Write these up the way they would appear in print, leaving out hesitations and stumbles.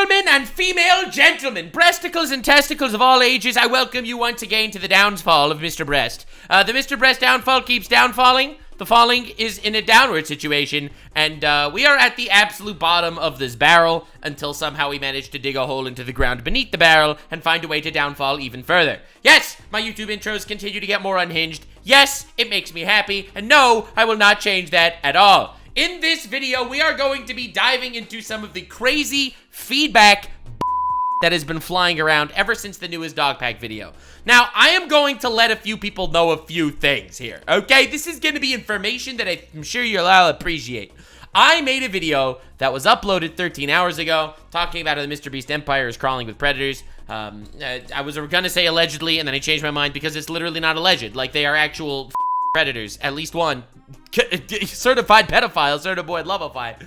Gentlemen and female gentlemen, breasticles and testicles of all ages, I welcome you once again to the downfall of Mr. Breast. The Mr. Breast downfall keeps downfalling. The falling is in a downward situation, and we are at the absolute bottom of this barrel until somehow we manage to dig a hole into the ground beneath the barrel and find a way to downfall even further. Yes, my YouTube intros continue to get more unhinged. Yes, it makes me happy, and no, I will not change that at all. In this video, we are going to be diving into some of the crazy feedback that has been flying around ever since the newest DogPack video. Now, I am going to let a few people know a few things here, okay? This is going to be information that I'm sure you'll all appreciate. I made a video that was uploaded 13 hours ago talking about how the MrBeast empire is crawling with predators. I was going to say allegedly, and then I changed my mind because it's literally not alleged. Like, they are actual predators, at least one. Certified pedophile, certified lovophile.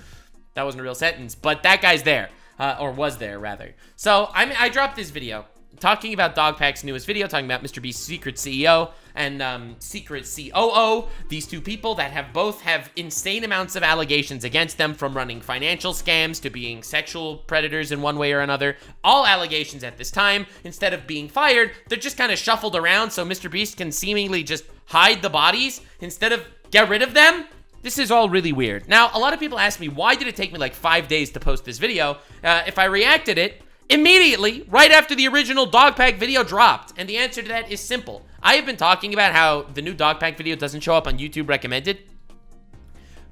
That wasn't a real sentence, but that guy's there. Or was there, rather. So, I dropped this video talking about DogPack's newest video, talking about MrBeast's secret CEO and secret COO. These two people that both have insane amounts of allegations against them, from running financial scams to being sexual predators in one way or another. All allegations at this time. Instead of being fired, they're just kind of shuffled around so MrBeast can seemingly just hide the bodies instead of get rid of them. This is all really weird. Now, a lot of people ask me, why did it take me like 5 days to post this video? If I reacted it immediately, right after the original DogPack video dropped. And the answer to that is simple. I have been talking about how the new DogPack video doesn't show up on YouTube recommended.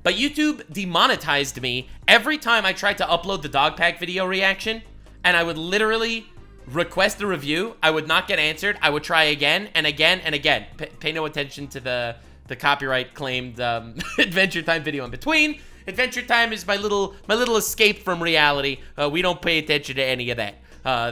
But YouTube demonetized me every time I tried to upload the DogPack video reaction. And I would literally request a review. I would not get answered. I would try again and again and again. Pay no attention to the copyright claimed Adventure Time video in between. Adventure Time is my little escape from reality. We don't pay attention to any of that.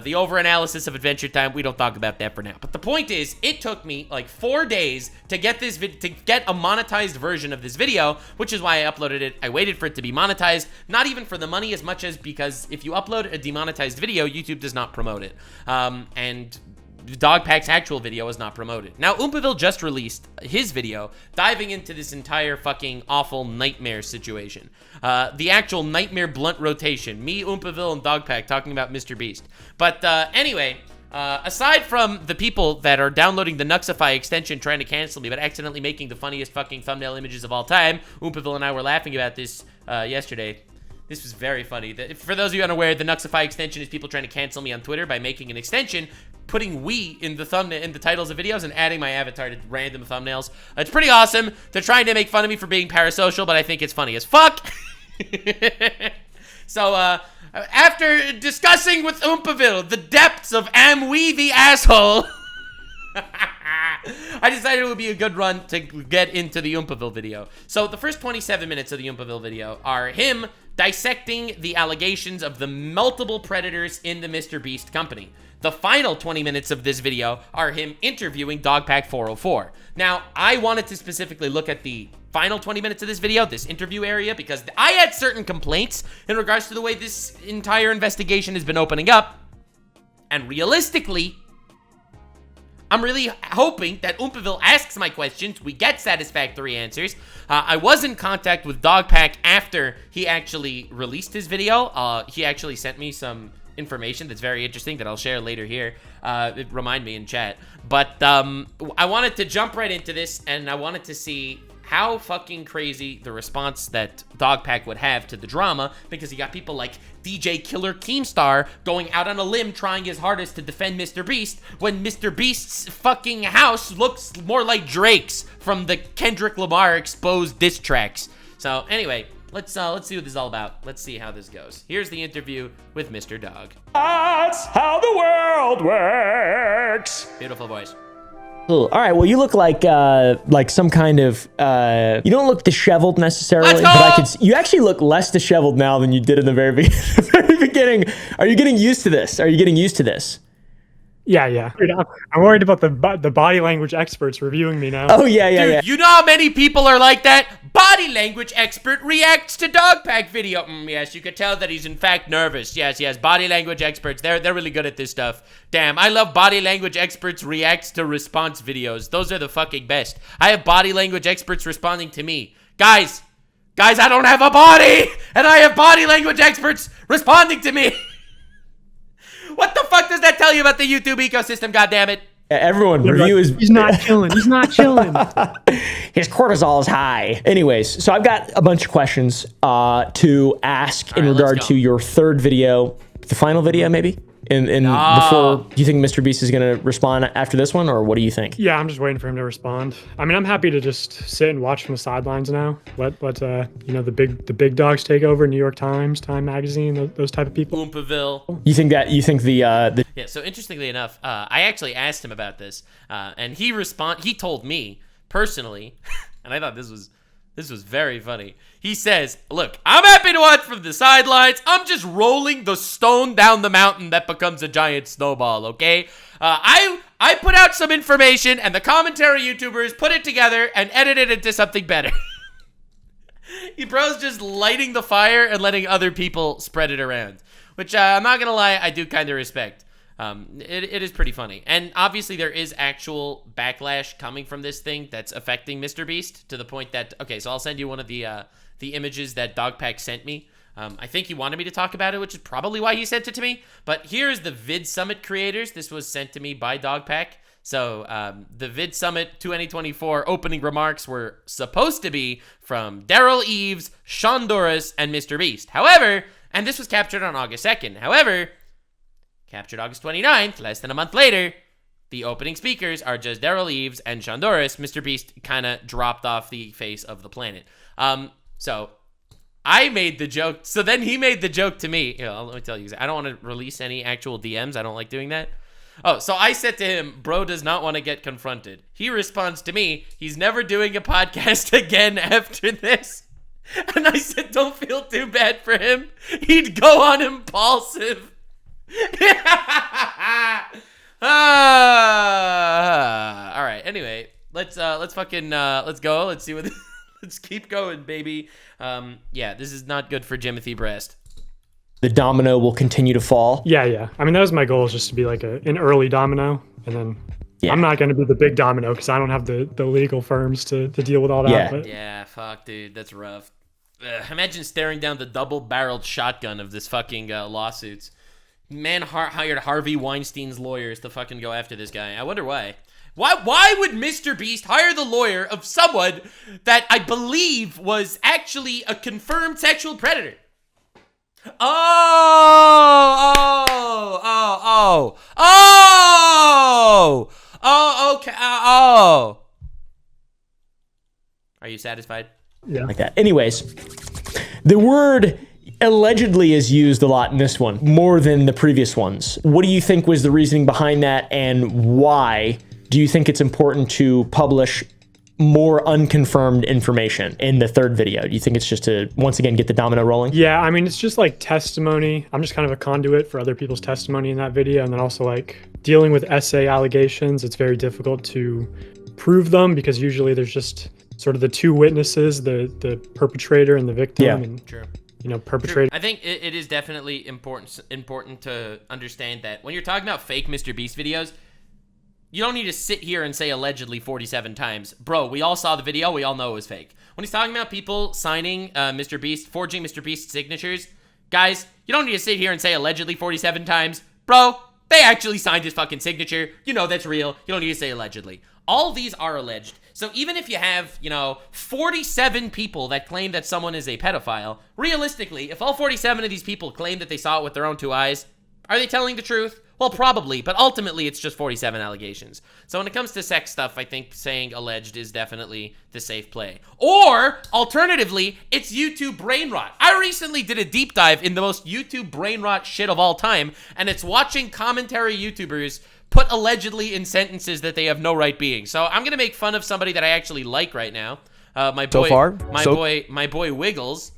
The overanalysis of Adventure Time, we don't talk about that for now. But the point is, it took me like 4 days to get this to get a monetized version of this video, which is why I uploaded it. I waited for it to be monetized, not even for the money as much as because if you upload a demonetized video, YouTube does not promote it. And DogPack's actual video is not promoted. Now, Oompaville just released his video diving into this entire fucking awful nightmare situation. The actual nightmare blunt rotation. Me, Oompaville, and DogPack talking about MrBeast. But anyway, aside from the people that are downloading the Nuxify extension trying to cancel me but accidentally making the funniest fucking thumbnail images of all time, Oompaville and I were laughing about this yesterday. This was very funny. For those of you unaware, the Nuxify extension is people trying to cancel me on Twitter by making an extension, putting "we" in the thumbnail, in the titles of videos, and adding my avatar to random thumbnails. It's pretty awesome. They're trying to make fun of me for being parasocial, but I think it's funny as fuck. So, after discussing with Oompaville the depths of "am we the asshole," I decided it would be a good run to get into the Oompaville video. So the first 27 minutes of the Oompaville video are him dissecting the allegations of the multiple predators in the MrBeast company. The final 20 minutes of this video are him interviewing DogPack404. Now, I wanted to specifically look at the final 20 minutes of this video, this interview area, because I had certain complaints in regards to the way this entire investigation has been opening up. And realistically, I'm really hoping that Oompaville asks my questions, we get satisfactory answers. I was in contact with DogPack after he actually released his video. He actually sent me some information that's very interesting that I'll share later here. Remind me in chat. But I wanted to jump right into this, and I wanted to see how fucking crazy the response that DogPack would have to the drama, because you got people like DJ Killer Keemstar going out on a limb trying his hardest to defend MrBeast when MrBeast's fucking house looks more like Drake's from the Kendrick Lamar exposed diss tracks. So anyway, let's see what this is all about. Let's see how this goes. Here's the interview with Mr. Dog. That's how the world works. Beautiful voice. All right, well, you look like some kind of, you don't look disheveled necessarily, but you actually look less disheveled now than you did in the very beginning. Are you getting used to this? Are you getting used to this? Yeah. I'm worried about the body language experts reviewing me now. Oh, yeah. Dude, you know how many people are like that? Body language expert reacts to DogPack video. Yes, you could tell that he's in fact nervous. Yes, body language experts. They're really good at this stuff. Damn, I love body language experts reacts to response videos. Those are the fucking best. I have body language experts responding to me. Guys, I don't have a body, and I have body language experts responding to me. What the fuck does that tell you about the YouTube ecosystem, goddammit? Everyone, review is... He's not chilling. He's not chilling. His cortisol is high. Anyways, so I've got a bunch of questions to ask in regard to your third video, the final video maybe? Before, do you think MrBeast is going to respond after this one, or what do you think? Yeah, I'm just waiting for him to respond. I mean, I'm happy to just sit and watch from the sidelines now. Let you know, the big dogs take over. New York Times, Time Magazine, those type of people. Oompaville. You think the Yeah. So interestingly enough, I actually asked him about this, and he told me personally, and I thought this was very funny. He says, look, I'm happy to watch from the sidelines. I'm just rolling the stone down the mountain that becomes a giant snowball, okay? I put out some information, and the commentary YouTubers put it together and edited it into something better. Bro's just lighting the fire and letting other people spread it around, which I'm not going to lie, I do kind of respect. It is pretty funny. And obviously there is actual backlash coming from this thing that's affecting MrBeast to the point that, okay, so I'll send you one of the images that DogPack sent me. I think he wanted me to talk about it, which is probably why he sent it to me. But here's the Vid Summit creators. This was sent to me by DogPack. So the Vid Summit 2024 opening remarks were supposed to be from Daryl Eves, Shondoris, and MrBeast. However, and this was captured on August 2nd. However, captured August 29th, less than a month later, the opening speakers are just Daryl Eves and Shondoris. MrBeast kind of dropped off the face of the planet. So I made the joke. So then he made the joke to me. You know, let me tell you, I don't want to release any actual DMs. I don't like doing that. Oh, so I said to him, bro does not want to get confronted. He responds to me, he's never doing a podcast again after this. And I said, don't feel too bad for him. He'd go on impulsive. All right. Anyway, let's go. Let's see what. Let's keep going, baby. Yeah, this is not good for Jimothy Breast. The domino will continue to fall. Yeah. I mean, that was my goal, is just to be like an early domino, and then I'm not going to be the big domino because I don't have the legal firms to deal with all that. Yeah. But. Yeah. Fuck, dude. That's rough. Imagine staring down the double-barreled shotgun of this fucking lawsuits. Man hired Harvey Weinstein's lawyers to fucking go after this guy. I wonder why. Why would MrBeast hire the lawyer of someone that I believe was actually a confirmed sexual predator? Okay. Are you satisfied? Yeah. Like that. Anyways, the word allegedly is used a lot in this one, more than the previous ones. What do you think was the reasoning behind that, and why do you think it's important to publish more unconfirmed information in the third video? Do you think it's just to, once again, get the domino rolling? Yeah, I mean, it's just like testimony. I'm just kind of a conduit for other people's testimony in that video. And then also like dealing with essay allegations. It's very difficult to prove them because usually there's just sort of the two witnesses, the perpetrator and the victim. Yeah. And, True. You know, perpetrator. I think it is definitely important to understand that when you're talking about fake MrBeast videos, you don't need to sit here and say allegedly 47 times. Bro, we all saw the video. We all know it was fake. When he's talking about people signing MrBeast, forging MrBeast signatures, guys, you don't need to sit here and say allegedly 47 times. Bro, they actually signed his fucking signature. You know that's real. You don't need to say allegedly. All of these are alleged. So even if you have, 47 people that claim that someone is a pedophile, realistically, if all 47 of these people claim that they saw it with their own two eyes, are they telling the truth? Well, probably, but ultimately it's just 47 allegations. So when it comes to sex stuff, I think saying alleged is definitely the safe play. Or, alternatively, it's YouTube brain rot. I recently did a deep dive in the most YouTube brain rot shit of all time, and it's watching commentary YouTubers put allegedly in sentences that they have no right being. So I'm gonna make fun of somebody that I actually like right now. My boy Wiggles.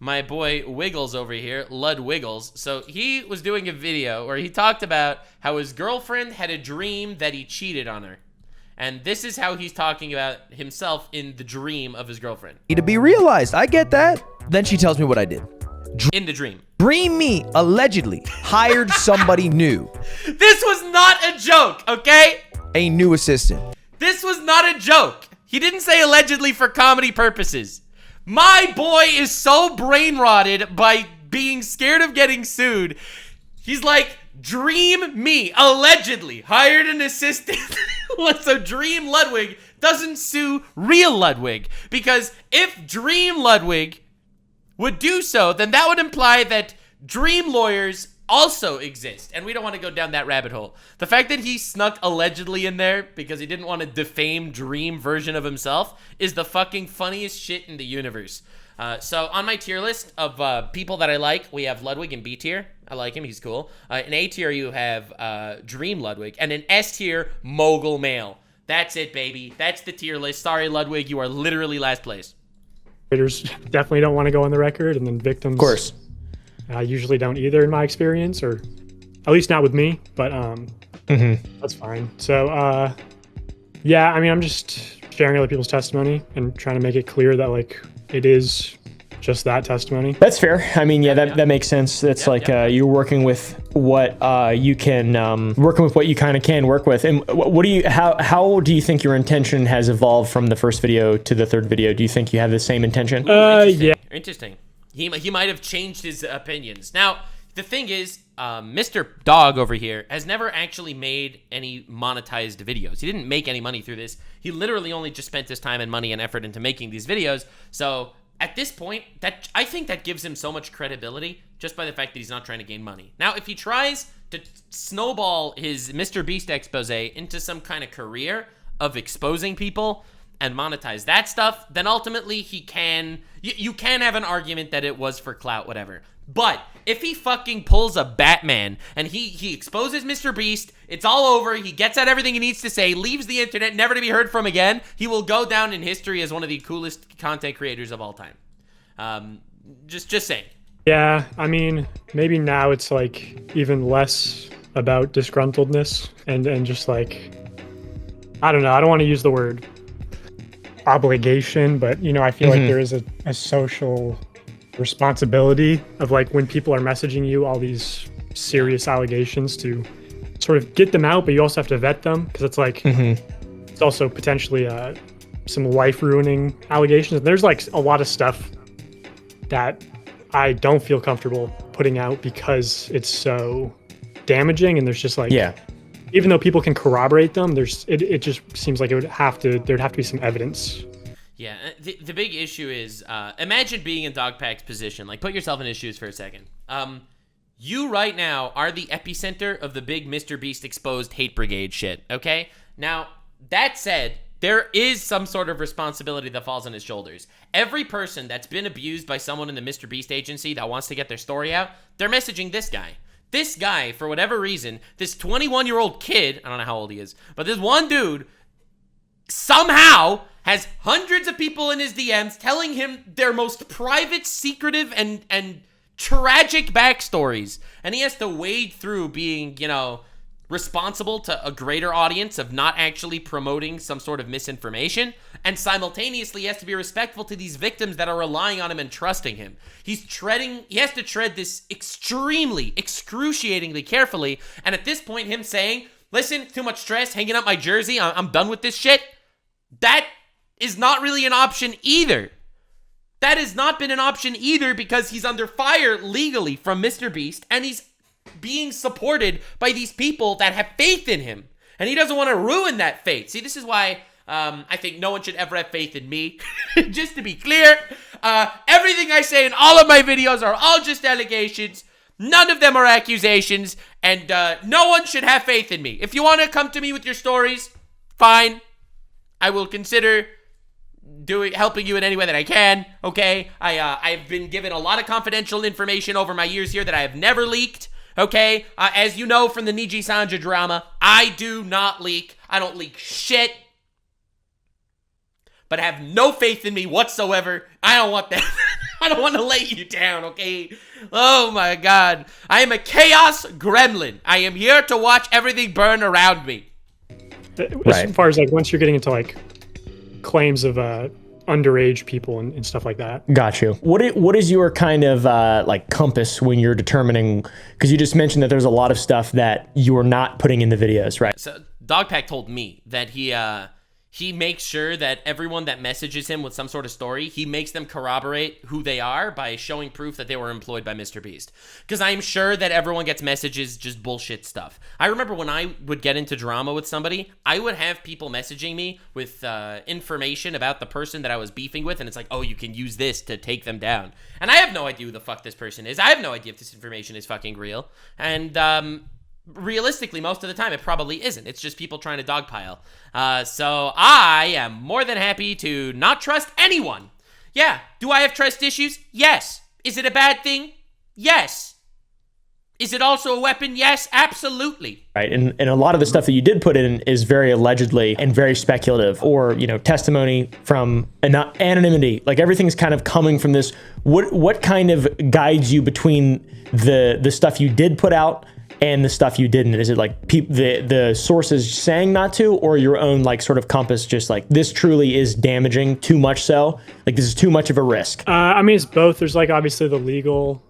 My boy Wiggles over here, Lud Wiggles. So he was doing a video where he talked about how his girlfriend had a dream that he cheated on her. And this is how he's talking about himself in the dream of his girlfriend. To be realized, I get that. Then she tells me what I did. In the dream. Dream me, allegedly, hired somebody new. This was not a joke, okay? A new assistant. This was not a joke. He didn't say allegedly for comedy purposes. My boy is so brain rotted by being scared of getting sued. He's like, Dream me allegedly hired an assistant. So Dream Ludwig doesn't sue real Ludwig, because if Dream Ludwig would do so, then that would imply that Dream lawyers also exist, and we don't want to go down that rabbit hole. The fact that he snuck allegedly in there because he didn't want to defame Dream version of himself is the fucking funniest shit in the universe. So on my tier list of people that I like, we have Ludwig in B tier. I like him, he's cool. In A tier, you have Dream Ludwig, and in S tier, Mogul Male. That's it, baby. That's the tier list. Sorry, Ludwig, you are literally last place. Creators definitely don't want to go on the record, and then victims, Of course, usually don't either, in my experience, or at least not with me. But that's fine. So yeah, I mean, I'm just sharing other people's testimony and trying to make it clear that like it is just that testimony. that's fair. I mean, yeah, that makes sense. That's you're working with what you can, working with what you kind of can work with. And what do you, how do you think your intention has evolved from the first video to the third video? Do you think you have the same intention? Yeah. Interesting. He might have changed his opinions. Now, the thing is, Mr. Dog over here has never actually made any monetized videos. He didn't make any money through this. He literally only just spent his time and money and effort into making these videos. So at this point, I think that gives him so much credibility just by the fact that he's not trying to gain money. Now, if he tries to snowball his MrBeast expose into some kind of career of exposing people and monetize that stuff, then ultimately he can, you can have an argument that it was for clout, whatever. But if he fucking pulls a Batman and he exposes MrBeast, it's all over, he gets out everything he needs to say, leaves the internet, never to be heard from again, he will go down in history as one of the coolest content creators of all time. Just saying. Yeah, I mean, maybe now it's like even less about disgruntledness and just like, I don't know, I don't want to use the word obligation, but you know, I feel like there is a social responsibility of like when people are messaging you all these serious allegations to sort of get them out, but you also have to vet them, because it's like it's also potentially some life ruining allegations. There's like a lot of stuff that I don't feel comfortable putting out because it's so damaging, and there's just like, even though people can corroborate them, it just seems like there'd have to be some evidence. Yeah, the big issue is, imagine being in DogPack's position. Like, put yourself in his shoes for a second. You right now are the epicenter of the big MrBeast exposed hate brigade shit, okay? Now, that said, there is some sort of responsibility that falls on his shoulders. Every person that's been abused by someone in the MrBeast agency that wants to get their story out, they're messaging this guy. This guy, for whatever reason, this 21-year-old kid, I don't know how old he is, but this one dude somehow has hundreds of people in his DMs telling him their most private, secretive, and tragic backstories. And he has to wade through being, you know, responsible to a greater audience of not actually promoting some sort of misinformation, and simultaneously he has to be respectful to these victims that are relying on him and trusting him. He has to tread this extremely, excruciatingly carefully, and at this point, him saying, listen, too much stress, hanging up my jersey, I'm done with this shit, that is not really an option either. That has not been an option either, because he's under fire legally from MrBeast, and he's being supported by these people that have faith in him, and he doesn't want to ruin that faith. See, this is why I think no one should ever have faith in me. Just to be clear, everything I say in all of my videos are all just allegations. None of them are accusations, and no one should have faith in me. If you want to come to me with your stories, fine. I will consider helping you in any way that I can, okay? I've been given a lot of confidential information over my years here that I have never leaked. Okay, as you know from the Niji Sanja drama, I do not leak. I don't leak shit. But have no faith in me whatsoever. I don't want that. I don't want to lay you down, okay? Oh my god. I am a chaos gremlin. I am here to watch everything burn around me. As far as like once you're getting into like claims of underage people and stuff like that. Got you. What is your kind of like compass when you're determining, because you just mentioned that there's a lot of stuff that you're not putting in the videos, right? So DogPack told me that he makes sure that everyone that messages him with some sort of story, he makes them corroborate who they are by showing proof that they were employed by MrBeast. Because I'm sure that everyone gets messages, just bullshit stuff. I remember when I would get into drama with somebody, I would have people messaging me with information about the person that I was beefing with, and it's like, oh, you can use this to take them down. And I have no idea who the fuck this person is. I have no idea if this information is fucking real. And, realistically, most of the time, it probably isn't. It's just people trying to dogpile. So I am more than happy to not trust anyone. Yeah. Do I have trust issues? Yes. Is it a bad thing? Yes. Is it also a weapon? Yes, absolutely. Right, and a lot of the stuff that you did put in is very allegedly and very speculative, or, you know, testimony from anonymity. Like, everything's kind of coming from this. What kind of guides you between the stuff you did put out and the stuff you didn't? Is it like the sources saying not to, or your own like sort of compass, just like, this truly is damaging, too much so? Like, this is too much of a risk? I mean, it's both. There's like obviously the legal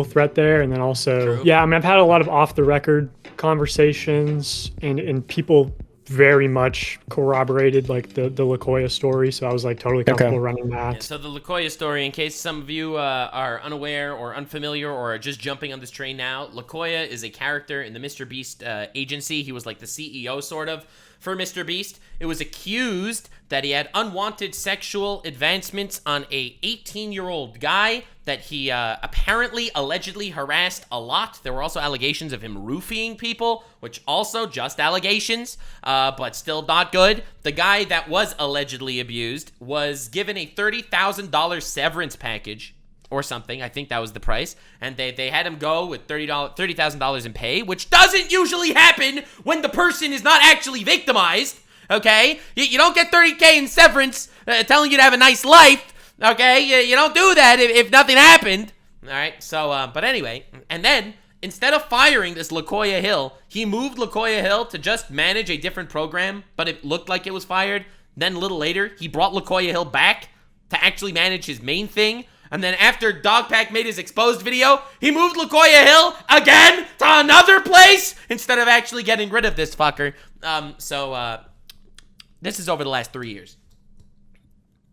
threat there, and then also, True. yeah, I mean, I've had a lot of off the record conversations, and people very much corroborated like the Lakoya story, so I was like totally comfortable running that. Yeah, so the Lakoya story, in case some of you are unaware or unfamiliar or are just jumping on this train now, Lakoya is a character in the MrBeast agency. He was like the CEO sort of for MrBeast. It was accused that he had unwanted sexual advancements on a 18-year-old guy that he apparently allegedly harassed a lot. There were also allegations of him roofing people, which also just allegations, but still not good. The guy that was allegedly abused was given a $30,000 severance package or something. I think that was the price. And they had him go with $30,000 in pay, which doesn't usually happen when the person is not actually victimized, okay? You don't get $30K in severance telling you to have a nice life, okay? You don't do that if nothing happened, all right? So, but anyway, and then instead of firing this Lakoya Hill, he moved Lakoya Hill to just manage a different program, but it looked like it was fired. Then a little later, he brought Lakoya Hill back to actually manage his main thing. And then after DogPack made his exposed video, he moved Lakoya Hill again to another place instead of actually getting rid of this fucker. This is over the last 3 years.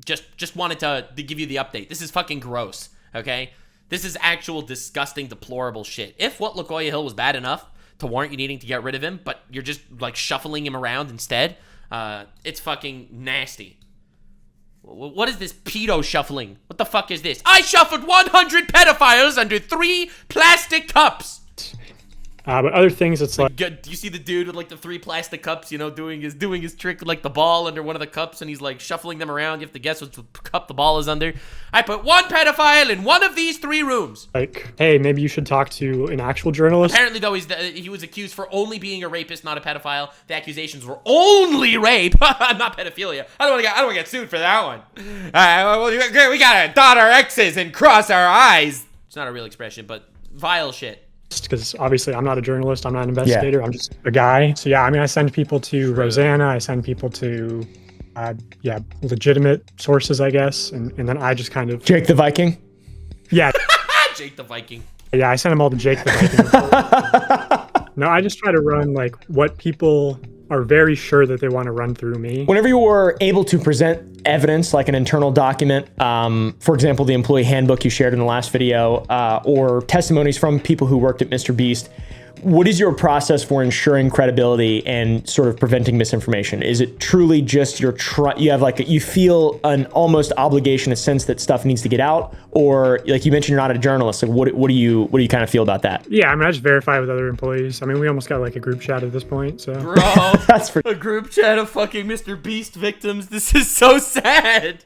Just wanted to give you the update. This is fucking gross, okay? This is actual disgusting, deplorable shit. If what Lakoya Hill was bad enough to warrant you needing to get rid of him, but you're just like shuffling him around instead, it's fucking nasty. What is this pedo shuffling? What the fuck is this? I shuffled 100 pedophiles under 3 plastic cups. But other things, it's like, do you see the dude with like the 3 plastic cups, you know, doing his trick with like the ball under one of the cups, and he's like shuffling them around. You have to guess which cup the ball is under. I put 1 pedophile in one of these 3 rooms. Like, hey, maybe you should talk to an actual journalist. Apparently, though, he was accused for only being a rapist, not a pedophile. The accusations were only rape, not pedophilia. I don't want to get sued for that one. We gotta dot our X's and cross our I's. It's not a real expression, but vile shit. Because obviously I'm not a journalist, I'm not an investigator, I'm just a guy. So yeah, I mean, I send people to Rosanna, I send people to, legitimate sources, I guess, and then I just kind of... Jake the Viking? Yeah. Jake the Viking. Yeah, I send them all to Jake the Viking. No, I just try to run like what people are very sure that they want to run through me. Whenever you were able to present evidence, like an internal document, for example, the employee handbook you shared in the last video, or testimonies from people who worked at MrBeast, what is your process for ensuring credibility and sort of preventing misinformation? Is it truly just you have like you feel an almost obligation, a sense that stuff needs to get out, or like you mentioned, you're not a journalist. Like what do you kind of feel about that? Yeah, I mean, I just verify with other employees. I mean, we almost got like a group chat at this point. So, bro, that's a group chat of fucking MrBeast victims. This is so sad.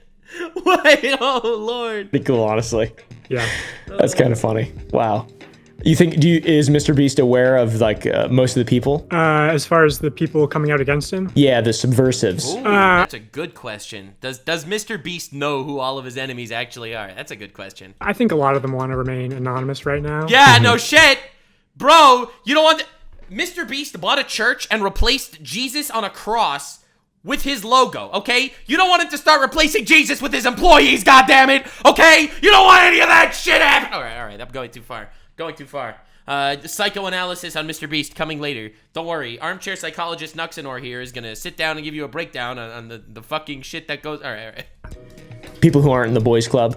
Wait, oh Lord. Pretty cool, honestly. Yeah, that's kind of funny. Wow. You think, is MrBeast aware of like most of the people? As far as the people coming out against him? Yeah, the subversives. Ooh, that's a good question. Does MrBeast know who all of his enemies actually are? That's a good question. I think a lot of them want to remain anonymous right now. Yeah, no shit. Bro, you don't want... MrBeast bought a church and replaced Jesus on a cross with his logo, okay? You don't want him to start replacing Jesus with his employees, goddammit, okay? You don't want any of that shit happening. All right, I'm going too far. Going too far. Psychoanalysis on MrBeast coming later. Don't worry. Armchair psychologist Nuxanor here is going to sit down and give you a breakdown on the fucking shit that goes... All right. People who aren't in the boys club.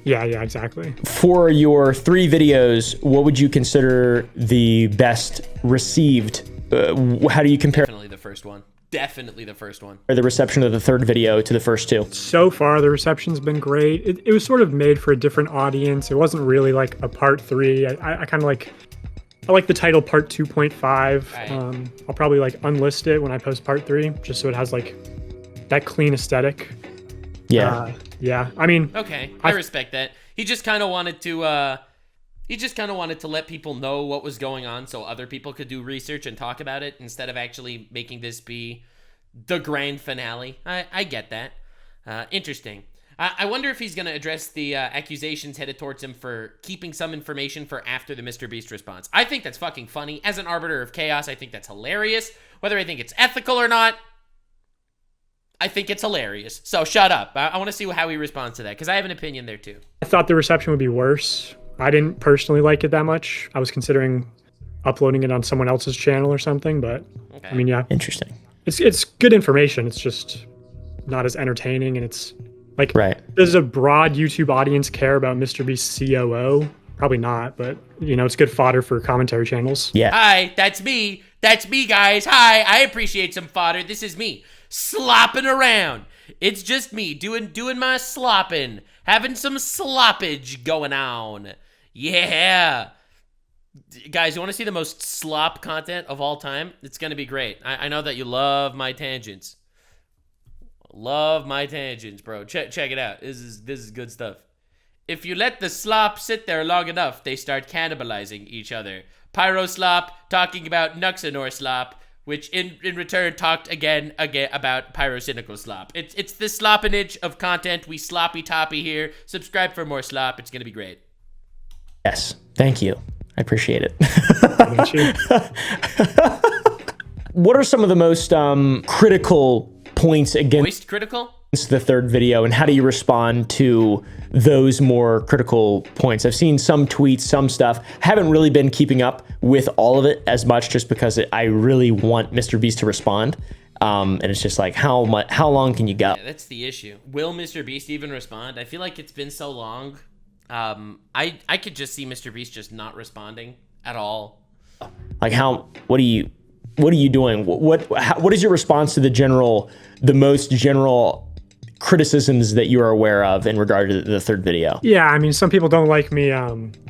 Yeah, exactly. For your 3 videos, what would you consider the best received? How do you compare Definitely the first one. Definitely the first one. the reception of the 3rd video to the first 2? So far, the reception's been great. It was sort of made for a different audience. It wasn't really like a part 3. I kind of like... I like the title part 2.5. Right. I'll probably like unlist it when I post part 3, just so it has like that clean aesthetic. Yeah. Yeah. I mean, Okay, I respect that. He just kind of wanted to let people know what was going on so other people could do research and talk about it instead of actually making this be the grand finale. I get that. Interesting. I wonder if he's going to address the accusations headed towards him for keeping some information for after the MrBeast response. I think that's fucking funny. As an arbiter of chaos, I think that's hilarious. Whether I think it's ethical or not, I think it's hilarious. So shut up. I want to see how he responds to that, because I have an opinion there too. I thought the reception would be worse. I didn't personally like it that much. I was considering uploading it on someone else's channel or something, but Okay. I mean, yeah, Interesting. it's good information. It's just not as entertaining, and it's like, Right. does a broad YouTube audience care about MrBeast's COO? Probably not, but you know, it's good fodder for commentary channels. Yeah. Hi, that's me. That's me, guys. Hi, I appreciate some fodder. This is me slopping around. It's just me doing my slopping, having some sloppage going on. Yeah. Guys, you want to see the most slop content of all time? It's going to be great. I know that you love my tangents. Love my tangents, bro. Check it out. This is good stuff. If you let the slop sit there long enough, they start cannibalizing each other. Pyro Slop talking about Nuxanor Slop, which in return talked again about Pyrocynical Slop. It's the sloppinage of content. We sloppy toppy here. Subscribe for more slop. It's going to be great. Yes. Thank you. I appreciate it. Don't you? What are some of the most critical points against Voiced critical? the 3rd video, and how do you respond to those more critical points? I've seen some tweets, some stuff. Haven't really been keeping up with all of it as much, just because I really want MrBeast to respond. And it's just like, how long can you go? Yeah, that's the issue. Will MrBeast even respond? I feel like it's been so long. I could just see MrBeast just not responding at all. Like, what are you doing? What is your response to the most general criticisms that you are aware of in regard to the 3rd video? Yeah, I mean, some people don't like me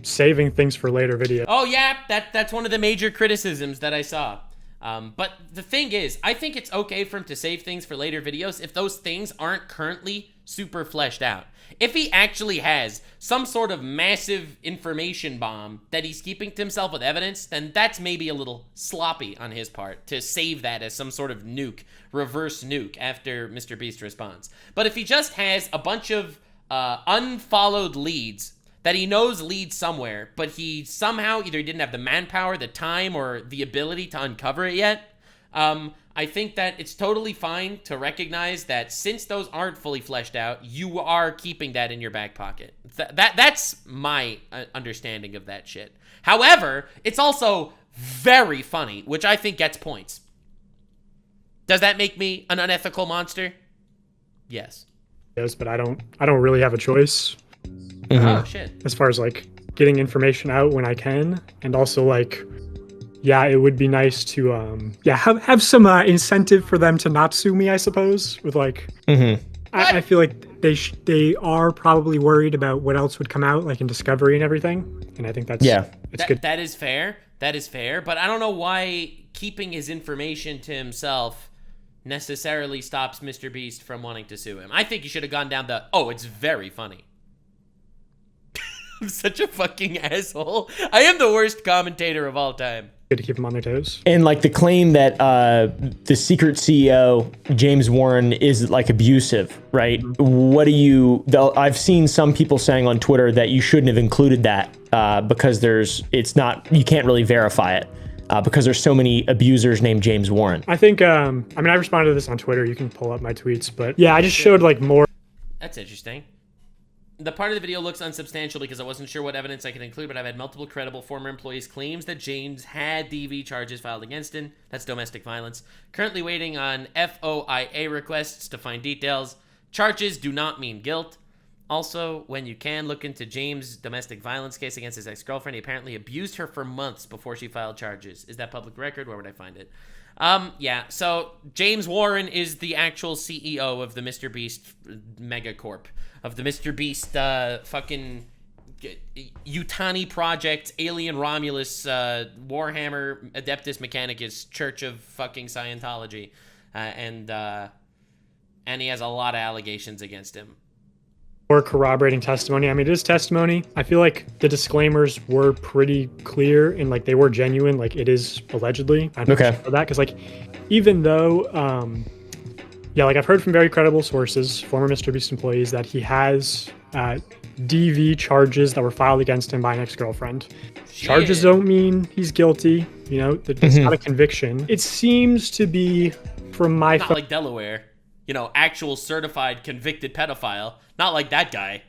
saving things for later videos. Oh yeah, that's one of the major criticisms that I saw. But the thing is, I think it's okay for him to save things for later videos if those things aren't currently super fleshed out. If he actually has some sort of massive information bomb that he's keeping to himself with evidence, then that's maybe a little sloppy on his part to save that as some sort of nuke, reverse nuke after MrBeast responds. But if he just has a bunch of unfollowed leads that he knows lead somewhere, but he somehow either didn't have the manpower, the time, or the ability to uncover it yet, I think that it's totally fine to recognize that since those aren't fully fleshed out, you are keeping that in your back pocket. That's my understanding of that shit. However, it's also very funny, which I think gets points. Does that make me an unethical monster? Yes. Yes, but I don't really have a choice. Oh, shit. As far as like getting information out when I can, and also like, yeah, it would be nice to have some incentive for them to not sue me, I suppose. With like, I feel like they are probably worried about what else would come out, like in Discovery and everything, and I think that's it's good. That is fair. That is fair, but I don't know why keeping his information to himself necessarily stops MrBeast from wanting to sue him. I think he should have gone down it's very funny. I'm such a fucking asshole. I am the worst commentator of all time. Good to keep them on their toes. And like the claim that the secret CEO, James Warren, is like abusive, right? What do you, I've seen some people saying on Twitter that you shouldn't have included that because you can't really verify it because there's so many abusers named James Warren. I think, I responded to this on Twitter. You can pull up my tweets, but yeah, I just showed like more. That's interesting. The part of the video looks unsubstantial because I wasn't sure what evidence I could include, but I've had multiple credible former employees' claims that James had DV charges filed against him. That's domestic violence. Currently waiting on FOIA requests to find details. Charges do not mean guilt. Also, when you can, look into James' domestic violence case against his ex-girlfriend. He apparently abused her for months before she filed charges. Is that public record? Where would I find it? Yeah, so James Warren is the actual CEO of the MrBeast megacorp, of the MrBeast fucking Utani Project, Alien Romulus, Warhammer Adeptus Mechanicus, Church of fucking Scientology, and he has a lot of allegations against him. Or corroborating testimony. I mean, it is testimony. I feel like the disclaimers were pretty clear and like they were genuine. Like it is allegedly. Okay. For that, because like even though, yeah, like I've heard from very credible sources, former MrBeast employees, that he has DV charges that were filed against him by an ex-girlfriend. Charges don't mean he's guilty. You know, it's not a conviction. It seems to be from my not like Delaware. You know, actual certified convicted pedophile. Not like that guy.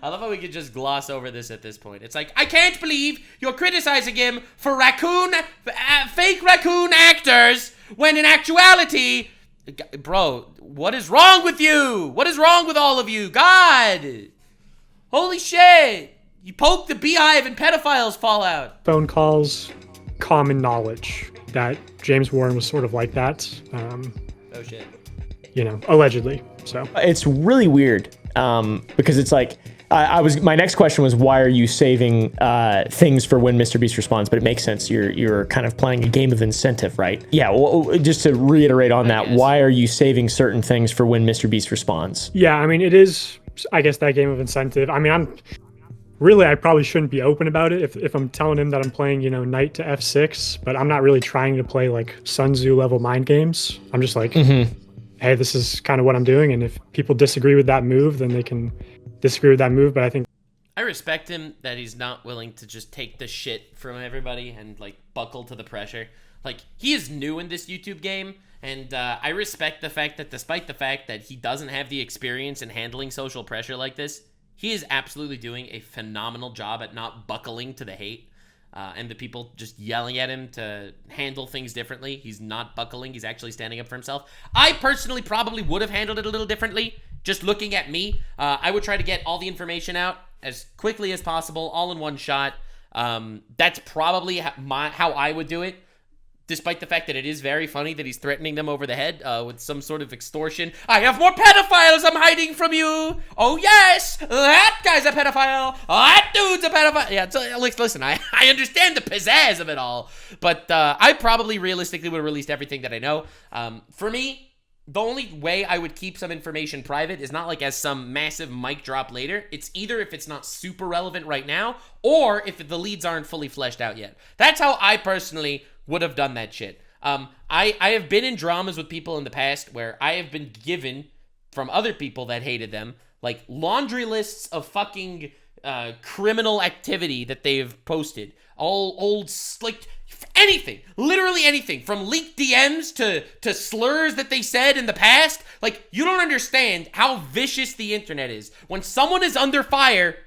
I love how we could just gloss over this at this point. It's like, I can't believe you're criticizing him for fake raccoon actors, when in actuality, bro, what is wrong with you? What is wrong with all of you? God, holy shit. You poke the beehive and pedophiles fall out. Phone calls, common knowledge that James Warren was sort of like that. Oh shit. You know, allegedly. So it's really weird because it's like my next question was, why are you saving things for when MrBeast responds? But it makes sense. You're kind of playing a game of incentive, right? Yeah. Well, just to reiterate on that, why are you saving certain things for when MrBeast responds? Yeah, I mean, it is, I guess, that game of incentive. I mean, I probably shouldn't be open about it if I'm telling him that I'm playing, you know, knight to f6, but I'm not really trying to play like Sun Tzu level mind games. I'm just like, hey, this is kind of what I'm doing. And if people disagree with that move, then they can disagree with that move. But I think I respect him that he's not willing to just take the shit from everybody and like buckle to the pressure. Like, he is new in this YouTube game. And I respect the fact that despite the fact that he doesn't have the experience in handling social pressure like this, he is absolutely doing a phenomenal job at not buckling to the hate and the people just yelling at him to handle things differently. He's not buckling. He's actually standing up for himself. I personally probably would have handled it a little differently. Just looking at me, I would try to get all the information out as quickly as possible, all in one shot. That's probably how I would do it. Despite the fact that it is very funny that he's threatening them over the head with some sort of extortion. I have more pedophiles I'm hiding from you. Oh, yes. That guy's a pedophile. That dude's a pedophile. Yeah, so, listen, I understand the pizzazz of it all. But I probably realistically would have released everything that I know. For me, the only way I would keep some information private is not like as some massive mic drop later. It's either if it's not super relevant right now or if the leads aren't fully fleshed out yet. That's how I personally would have done that shit. I have been in dramas with people in the past where I have been given from other people that hated them like laundry lists of fucking criminal activity that they've posted. All old, like anything, literally anything, from leaked DMs to slurs that they said in the past. Like, you don't understand how vicious the internet is. When someone is under fire,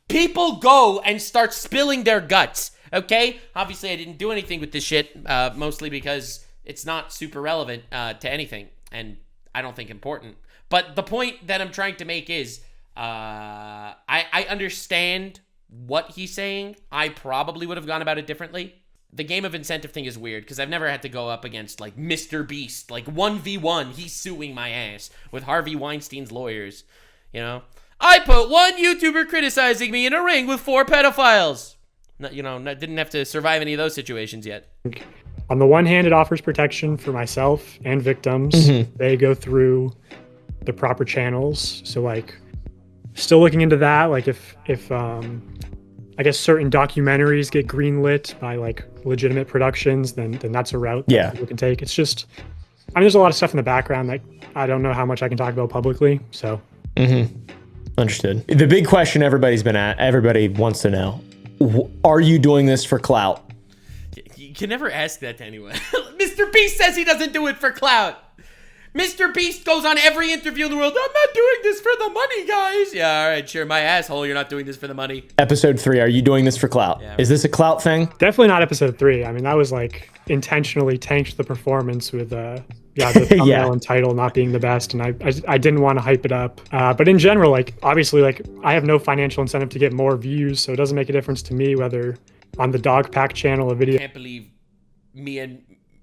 people go and start spilling their guts. Okay, obviously I didn't do anything with this shit, mostly because it's not super relevant to anything, and I don't think important. But the point that I'm trying to make is, I understand what he's saying. I probably would have gone about it differently. The game of incentive thing is weird, because I've never had to go up against, like, MrBeast, like, 1v1, he's suing my ass, with Harvey Weinstein's lawyers, you know? I put one YouTuber criticizing me in a ring with 4 pedophiles. Didn't have to survive any of those situations yet. On the one hand, it offers protection for myself and victims. They go through the proper channels. So, like, still looking into that. Like, if I guess certain documentaries get greenlit by like legitimate productions, then that's a route that people can take. It's just, I mean, there's a lot of stuff in the background that I don't know how much I can talk about publicly. So, Understood. The big question everybody wants to know. Are you doing this for clout? You can never ask that to anyone. MrBeast says he doesn't do it for clout. Mr. Beast goes on every interview in the world. I'm not doing this for the money, guys. Yeah, all right, sure. My asshole, you're not doing this for the money. Episode 3, are you doing this for clout? Yeah. Is this a clout thing? Definitely not episode 3. I mean, that was like intentionally tanked the performance with the thumbnail and title not being the best, and I didn't want to hype it up. But in general, like obviously, like I have no financial incentive to get more views, so it doesn't make a difference to me whether on the DogPack channel a video. I can't believe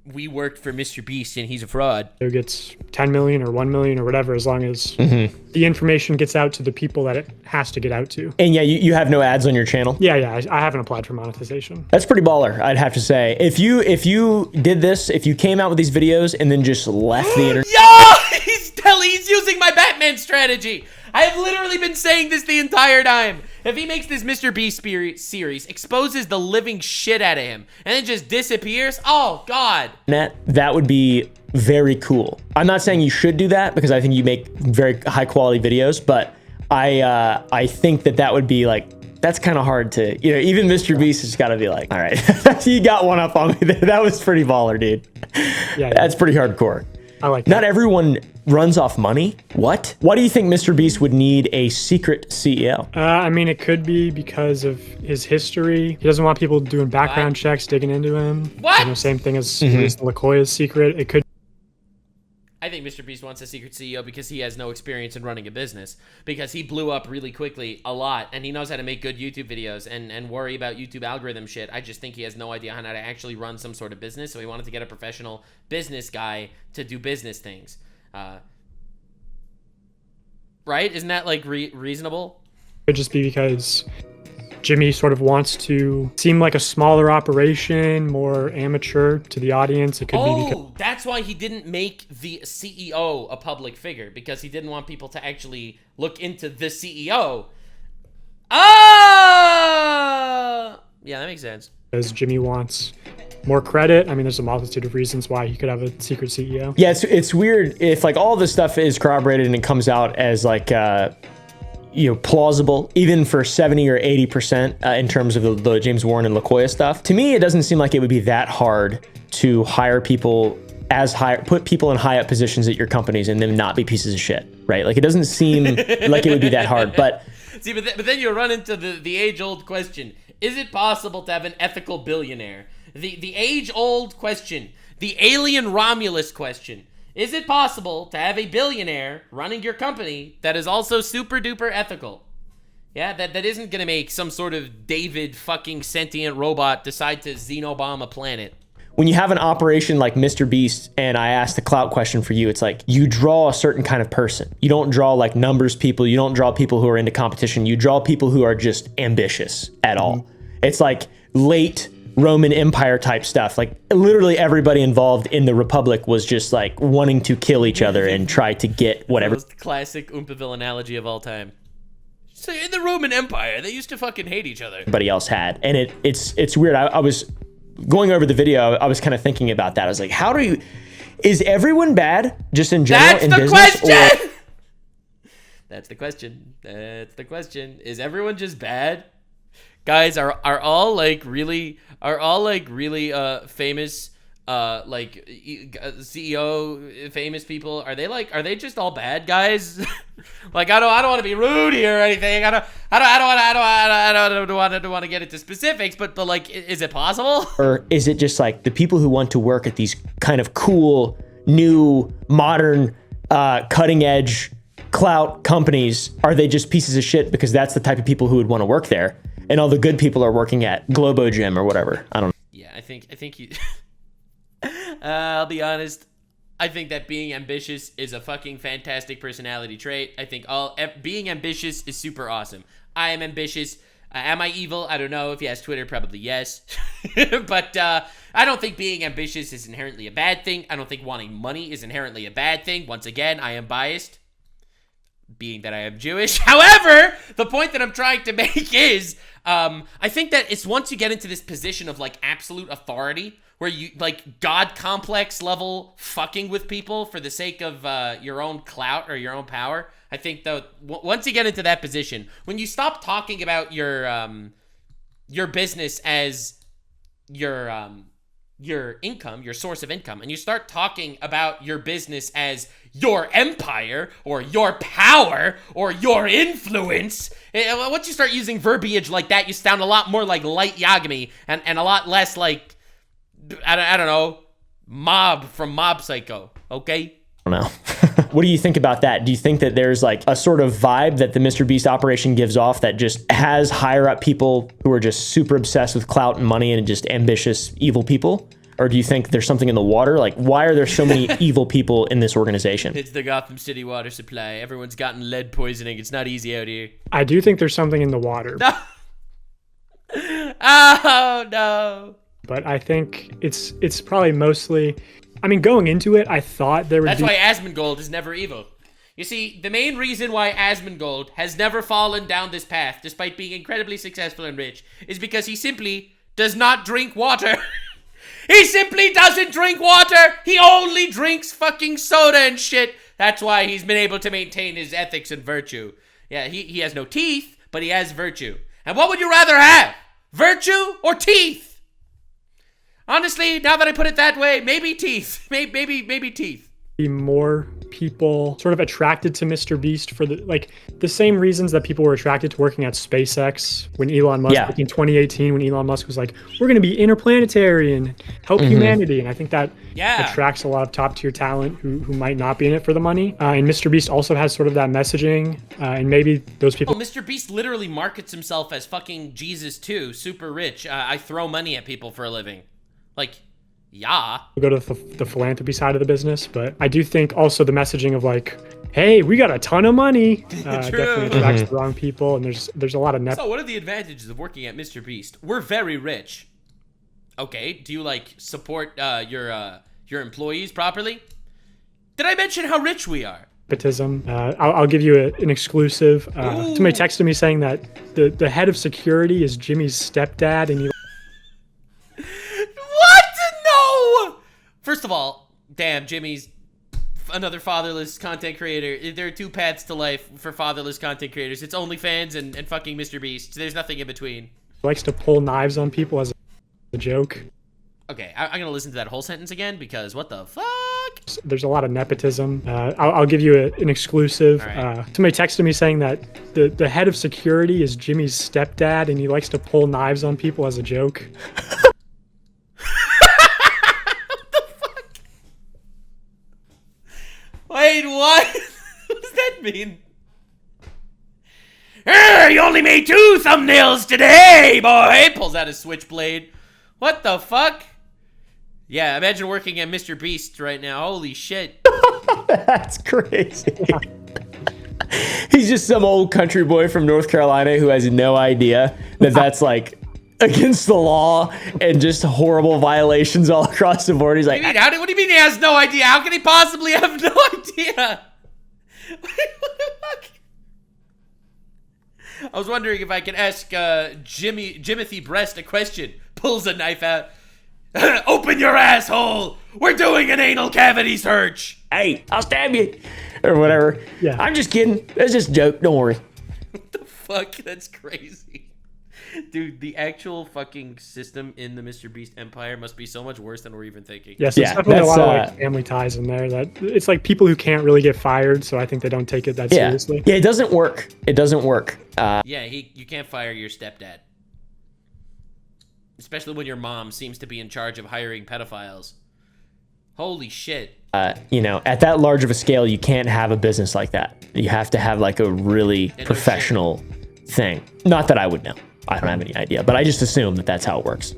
we worked for MrBeast and he's a fraud. It gets 10 million or 1 million or whatever, as long as the information gets out to the people that it has to get out to. And yeah, you have no ads on your channel? Yeah, I haven't applied for monetization. That's pretty baller, I'd have to say. If you did this, if you came out with these videos and then just left the internet. Yo! He's using my Batman strategy. I have literally been saying this the entire time. If he makes this MrBeast series, exposes the living shit out of him, and then just disappears, oh God. That would be very cool. I'm not saying you should do that because I think you make very high quality videos, but I think that would be like, that's kind of hard to, you know, even MrBeast has got to be like, all right, you got one up on me there. That was pretty baller, dude. Yeah. That's pretty hardcore. I like that. Not everyone runs off money. What? Why do you think MrBeast would need a secret CEO? I mean, it could be because of his history. He doesn't want people doing background checks, digging into him. What? You know, same thing as LaKoya's secret. It could. I think MrBeast wants a secret CEO because he has no experience in running a business, because he blew up really quickly a lot, and he knows how to make good YouTube videos and worry about YouTube algorithm shit. I just think he has no idea how to actually run some sort of business, so he wanted to get a professional business guy to do business things. Right? Isn't that like reasonable? It could just be because Jimmy sort of wants to seem like a smaller operation, more amateur to the audience. It could be because that's why he didn't make the CEO a public figure, because he didn't want people to actually look into the CEO. Yeah, that makes sense. Because Jimmy wants more credit. I mean, there's a multitude of reasons why he could have a secret CEO. Yeah, it's weird if like all this stuff is corroborated and it comes out as like you know, plausible, even for 70 or 80% in terms of the James Warren and LaKoya stuff. To me, it doesn't seem like it would be that hard to hire people put people in high up positions at your companies and then not be pieces of shit, right? Like it doesn't seem like it would be that hard, but see, but then you run into the age-old question: is it possible to have an ethical billionaire? The age-old question, the alien Romulus question. Is it possible to have a billionaire running your company that is also super duper ethical? Yeah, that isn't gonna make some sort of David fucking sentient robot decide to xenobomb a planet. When you have an operation like MrBeast, and I ask the clout question for you, it's like you draw a certain kind of person. You don't draw like numbers people. You don't draw people who are into competition. You draw people who are just ambitious at all. It's like late Roman Empire type stuff. Like literally everybody involved in the Republic was just like wanting to kill each other and try to get whatever. That was the classic Oompaville analogy of all time. So in the Roman Empire, they used to fucking hate each other. Everybody else had. And it's weird. I was going over the video. I was kind of thinking about that. I was like, is everyone bad just in general? That's the question! That's the question. That's the question. Is everyone just bad? Guys, are all like really famous like CEO famous people, are they just all bad guys? Like I don't want to be rude here or anything. I don't want to get into specifics, but like, is it possible? Or is it just like the people who want to work at these kind of cool, new, modern, cutting edge clout companies? Are they just pieces of shit because that's the type of people who would want to work there? And all the good people are working at Globo Gym or whatever. I don't know. Yeah, I think you... I'll be honest. I think that being ambitious is a fucking fantastic personality trait. I think being ambitious is super awesome. I am ambitious. Am I evil? I don't know. If you ask Twitter, probably yes. But I don't think being ambitious is inherently a bad thing. I don't think wanting money is inherently a bad thing. Once again, I am biased, being that I am Jewish. However, the point that I'm trying to make is, I think that it's once you get into this position of like absolute authority, where you like God complex level fucking with people for the sake of your own clout or your own power. I think though, once you get into that position, when you stop talking about your business as your your income, your source of income, and you start talking about your business as your empire or your power or your influence, once you start using verbiage like that, you sound a lot more like Light Yagami and a lot less like, I don't know, Mob from Mob Psycho, okay? I don't know. What do you think about that? Do you think that there's like a sort of vibe that the MrBeast operation gives off that just has higher up people who are just super obsessed with clout and money and just ambitious, evil people? Or do you think there's something in the water? Like, why are there so many evil people in this organization? It's the Gotham City water supply. Everyone's gotten lead poisoning. It's not easy out here. I do think there's something in the water. Oh, no. But I think it's probably mostly... I mean, going into it, I thought there would That's be... why Asmongold is never evil. You see, the main reason why Asmongold has never fallen down this path, despite being incredibly successful and rich, is because he simply does not drink water. He simply doesn't drink water. He only drinks fucking soda and shit. That's why he's been able to maintain his ethics and virtue. Yeah, he has no teeth, but he has virtue. And what would you rather have? Virtue or teeth? Honestly, now that I put it that way, maybe teeth. Maybe teeth. Be more people sort of attracted to MrBeast for the same reasons that people were attracted to working at SpaceX when Elon Musk, like in 2018, when Elon Musk was like, we're going to be interplanetary and help humanity. And I think that attracts a lot of top tier talent who might not be in it for the money. And MrBeast also has sort of that messaging. And maybe those people... Well, MrBeast literally markets himself as fucking Jesus too, super rich. I throw money at people for a living. Like, yeah. We'll go to the philanthropy side of the business, but I do think also the messaging of like, hey, we got a ton of money, definitely attracts the wrong people, and there's a lot of So what are the advantages of working at MrBeast? We're very rich. Okay, do you like support your employees properly? Did I mention how rich we are? Nepotism. I'll give you an exclusive. Somebody texted me saying that the head of security is Jimmy's stepdad, and he... First of all, damn, Jimmy's another fatherless content creator. There are two paths to life for fatherless content creators. It's OnlyFans and fucking MrBeast. There's nothing in between. Likes to pull knives on people as a joke. Okay, I'm gonna listen to that whole sentence again because what the fuck? There's a lot of nepotism. I'll give you an exclusive. Somebody texted me saying that the head of security is Jimmy's stepdad, and he likes to pull knives on people as a joke. Wait, what? What does that mean? You only made 2 thumbnails today, boy! Pulls out his switchblade. What the fuck? Yeah, imagine working at MrBeast right now. Holy shit. That's crazy. He's just some old country boy from North Carolina who has no idea that that's like against the law and just horrible violations all across the board. He's like, what do you mean he has no idea? How can he possibly have no idea? What the fuck? I was wondering if I could ask Jimothy Breast a question. Pulls a knife out. Open your asshole! We're doing an anal cavity search! Hey, I'll stab you! Or whatever. Yeah. I'm just kidding. It's just a joke. Don't worry. What the fuck? That's crazy. Dude, the actual fucking system in the MrBeast empire must be so much worse than we're even thinking. Yes, there's definitely a lot of like family ties in there. That it's like people who can't really get fired, so I think they don't take it that seriously. Yeah, it doesn't work. It doesn't work. You can't fire your stepdad. Especially when your mom seems to be in charge of hiring pedophiles. Holy shit. At that large of a scale, you can't have a business like that. You have to have like a really professional thing. Not that I would know. I don't have any idea, but I just assume that that's how it works.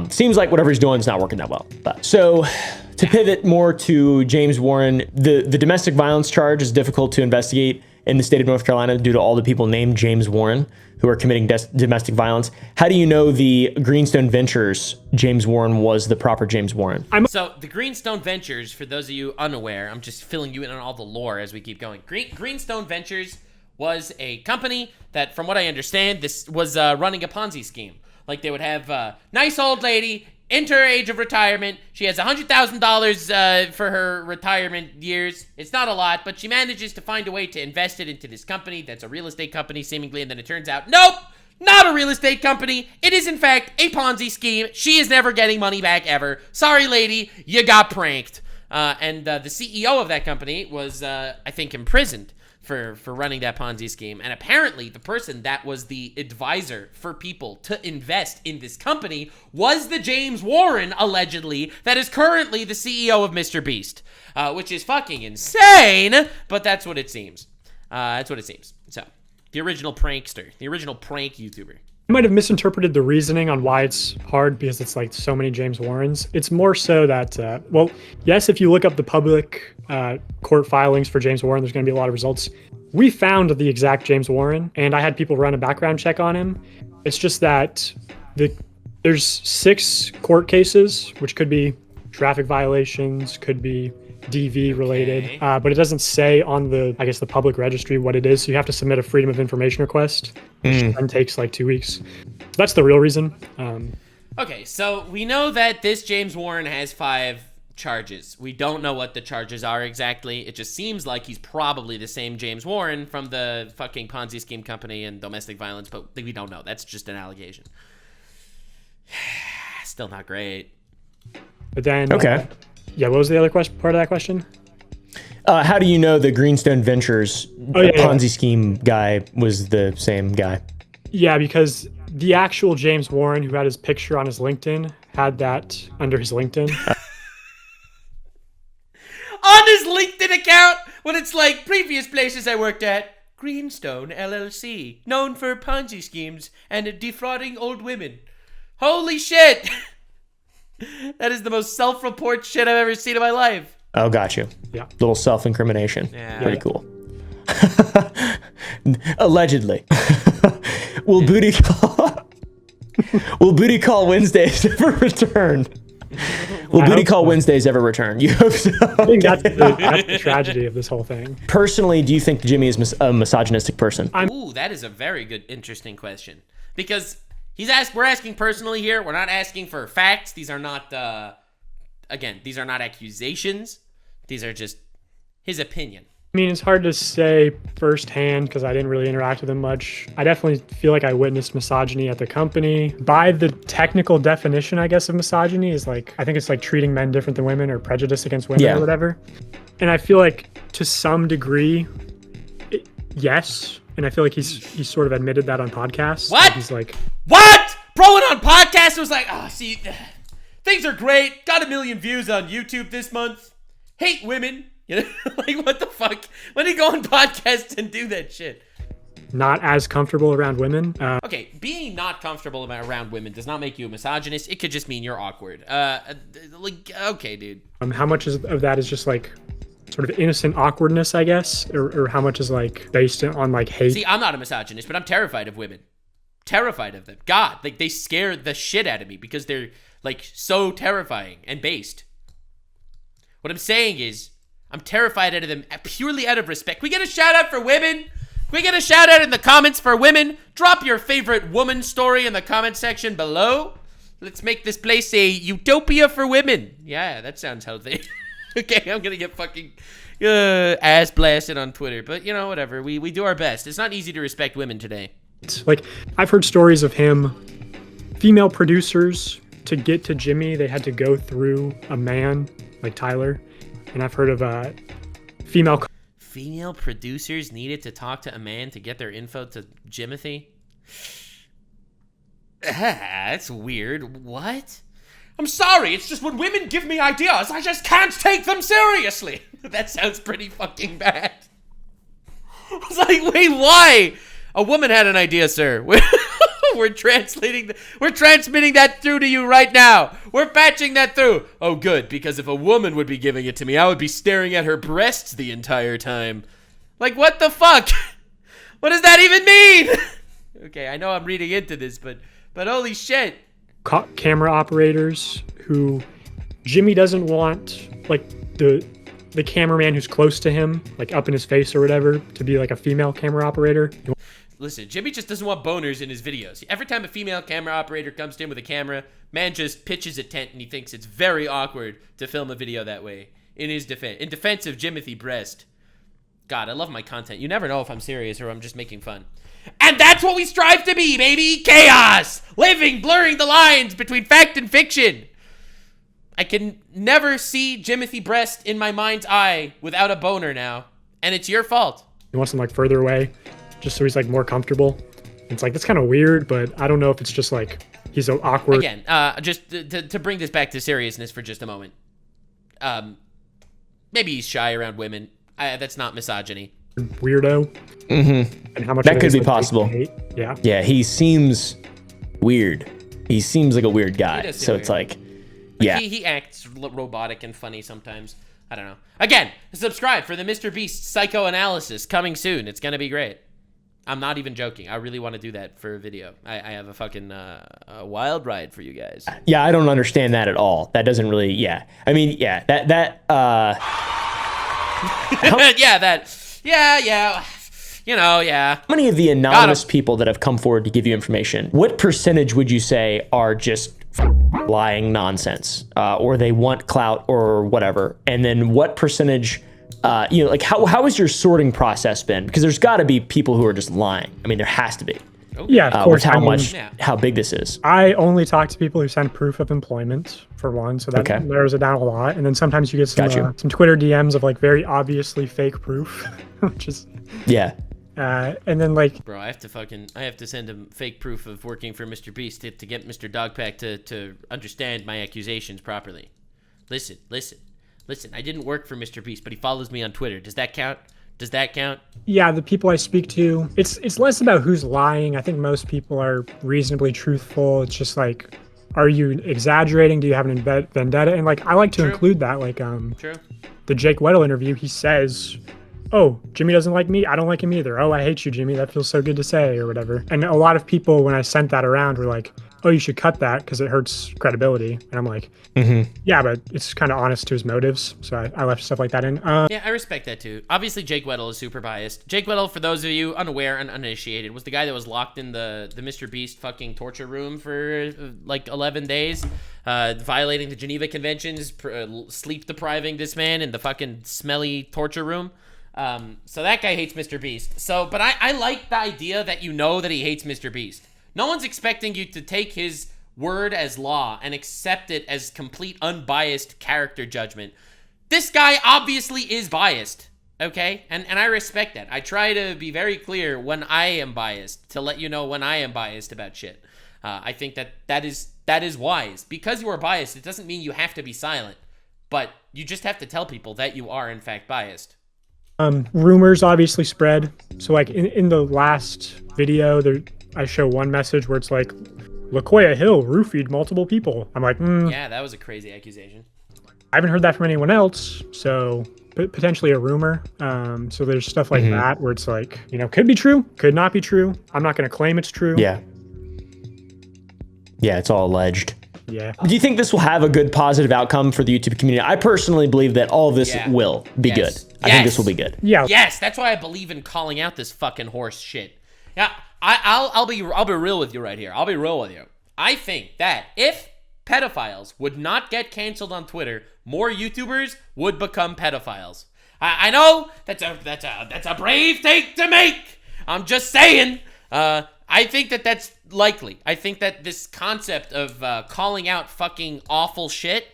Seems like whatever he's doing is not working that well. But so to pivot more to James Warren, the domestic violence charge is difficult to investigate in the state of North Carolina due to all the people named James Warren who are committing domestic violence. How do you know the Greenstone Ventures James Warren was the proper James Warren? So the Greenstone Ventures, for those of you unaware, I'm just filling you in on all the lore as we keep going. Greenstone Ventures was a company that, from what I understand, this was running a Ponzi scheme. Like, they would have a nice old lady, enter age of retirement. She has $100,000 for her retirement years. It's not a lot, but she manages to find a way to invest it into this company that's a real estate company, seemingly, and then it turns out, nope, not a real estate company. It is, in fact, a Ponzi scheme. She is never getting money back ever. Sorry, lady, you got pranked. And the CEO of that company was, I think, imprisoned for running that Ponzi scheme. And apparently, the person that was the advisor for people to invest in this company was the James Warren, allegedly, that is currently the CEO of MrBeast, which is fucking insane, but that's what it seems. That's what it seems. So, the original prankster, the original prank YouTuber. I might have misinterpreted the reasoning on why it's hard because it's like so many James Warrens. It's more so that, well, yes, if you look up the public court filings for James Warren, there's going to be a lot of results. We found the exact James Warren, and I had people run a background check on him. It's just that there's 6 court cases, which could be traffic violations, could be DV related, but it doesn't say on the, I guess, the public registry what it is. So you have to submit a Freedom of Information request, which then takes like 2 weeks. So that's the real reason. Okay, so we know that this James Warren has 5 charges. We don't know what the charges are exactly. It just seems like he's probably the same James Warren from the fucking Ponzi scheme company and domestic violence, but we don't know. That's just an allegation. Still not great. But then, Okay. Yeah, what was the other part of that question? How do you know the Greenstone Ventures yeah. Ponzi scheme guy was the same guy? Yeah, because the actual James Warren who had his picture on his LinkedIn had that under his LinkedIn. On his LinkedIn account, when it's like previous places I worked at, Greenstone LLC, known for Ponzi schemes and defrauding old women. Holy shit! That is the most self-report shit I've ever seen in my life. Oh, got you. Yeah. Little self-incrimination. Yeah. Pretty cool. Allegedly. Will booty call Wednesdays ever return? Will booty call Wednesdays ever return? You hope so. I think that's the tragedy of this whole thing. Personally, do you think Jimmy is a misogynistic person? Ooh, that is a very good, interesting question. Because we're asking personally here. We're not asking for facts. These are not, again, these are not accusations. These are just his opinion. I mean, it's hard to say firsthand because I didn't really interact with him much. I definitely feel like I witnessed misogyny at the company. By the technical definition, I guess, of misogyny is like, I think it's like treating men different than women or prejudice against women or whatever. And I feel like to some degree, yes. And I feel like he's sort of admitted that on podcasts. What? Like he's like, what? Bro went on podcast and was like, oh, see, things are great. Got 1 million views on YouTube this month. Hate women. You know, like, what the fuck? When did he go on podcasts and do that shit? Not as comfortable around women. Okay, being not comfortable around women does not make you a misogynist. It could just mean you're awkward. Like, okay, dude. How much of that is just like sort of innocent awkwardness, I guess, or how much is like based on like hate? See, I'm not a misogynist, but I'm terrified of women. Terrified of them. God, like they scare the shit out of me because they're like so terrifying and based. What I'm saying is, I'm terrified out of them purely out of respect. Can we get a shout out for women? Can we get a shout out in the comments for women? Drop your favorite woman story in the comment section below. Let's make this place a utopia for women. Yeah, that sounds healthy. Okay, I'm gonna get fucking ass blasted on Twitter, but you know, whatever. We do our best. It's not easy to respect women today. Like, I've heard stories of him, female producers, to get to Jimmy, they had to go through a man like Tyler. And I've heard of female producers needed to talk to a man to get their info to Jimothy. That's weird. What? I'm sorry. It's just when women give me ideas, I just can't take them seriously. That sounds pretty fucking bad. I was like, wait, why? A woman had an idea, sir. We're transmitting that through to you right now. We're patching that through. Oh, good, because if a woman would be giving it to me, I would be staring at her breasts the entire time. Like, what the fuck? What does that even mean? Okay, I know I'm reading into this, but holy shit. Camera operators who Jimmy doesn't want, like, the cameraman who's close to him, like up in his face or whatever, to be like a female camera operator. Listen, Jimmy just doesn't want boners in his videos. Every time a female camera operator comes to him with a camera, man just pitches a tent and he thinks it's very awkward to film a video that way. In defense of Jimothy Breast. God, I love my content. You never know if I'm serious or I'm just making fun. And that's what we strive to be, baby. Chaos. Living, blurring the lines between fact and fiction. I can never see Jimothy Breast in my mind's eye without a boner now. And it's your fault. He wants him like further away, just so he's like more comfortable. It's like, that's kind of weird, but I don't know if it's just like he's so awkward. Again, just to bring this back to seriousness for just a moment. Maybe he's shy around women. That's not misogyny. Weirdo. Mm-hmm. And how much that of it could is, be like, possible. hate. Yeah. Yeah, he seems weird. He seems like a weird guy. So it's like, yeah. He acts robotic and funny sometimes. I don't know. Again, subscribe for the MrBeast psychoanalysis coming soon. It's going to be great. I'm not even joking. I really want to do that for a video. I have a fucking a wild ride for you guys. Yeah, I don't understand that at all. That doesn't really, yeah. I mean, yeah, yeah. You know, yeah. How many of the anonymous people that have come forward to give you information, what percentage would you say are just lying nonsense, or they want clout or whatever? And then what percentage, like how has your sorting process been? Because there's got to be people who are just lying. I mean, there has to be. Okay. Yeah, of course. How big this is. I only talk to people who send proof of employment, for one, so that narrows it down a lot. And then sometimes you get some Twitter DMs of like very obviously fake proof, which is and then like, bro, I have to send him fake proof of working for MrBeast to get Mr. Dogpack to understand my accusations properly. Listen. I didn't work for MrBeast, but he follows me on Twitter. Does that count? Yeah, the people I speak to, it's less about who's lying. I think most people are reasonably truthful. It's just like, are you exaggerating? Do you have an vendetta? And like, I like to include that. Like, the Jake Weddle interview, he says, oh, Jimmy doesn't like me. I don't like him either. Oh, I hate you, Jimmy. That feels so good to say, or whatever. And a lot of people, when I sent that around, were like, oh, you should cut that because it hurts credibility. And I'm like, yeah, but it's kind of honest to his motives. So I left stuff like that in. Yeah, I respect that too. Obviously, Jake Weddle is super biased. Jake Weddle, for those of you unaware and uninitiated, was the guy that was locked in the MrBeast fucking torture room for like 11 days, violating the Geneva Conventions, sleep depriving this man in the fucking smelly torture room. So that guy hates MrBeast. So, but I like the idea that you know that he hates MrBeast. No one's expecting you to take his word as law and accept it as complete unbiased character judgment. This guy obviously is biased, okay? And I respect that. I try to be very clear when I am biased, to let you know when I am biased about shit. I think that is wise. Because you are biased, it doesn't mean you have to be silent, but you just have to tell people that you are in fact biased. Rumors obviously spread. So like in the last video, I show one message where it's like, LaQuia Hill roofied multiple people. I'm like, yeah, that was a crazy accusation. I haven't heard that from anyone else, so potentially a rumor. So there's stuff like that where it's like, could be true, could not be true. I'm not going to claim it's true. Yeah, it's all alleged. Yeah. Do you think this will have a good positive outcome for the YouTube community? I personally believe that all of this will be good. I think this will be good. Yeah. Yes, that's why I believe in calling out this fucking horse shit. Yeah, I'll be real with you right here. I'll be real with you. I think that if pedophiles would not get canceled on Twitter, more YouTubers would become pedophiles. I know that's a brave take to make. I'm just saying. I think that's likely. I think that this concept of calling out fucking awful shit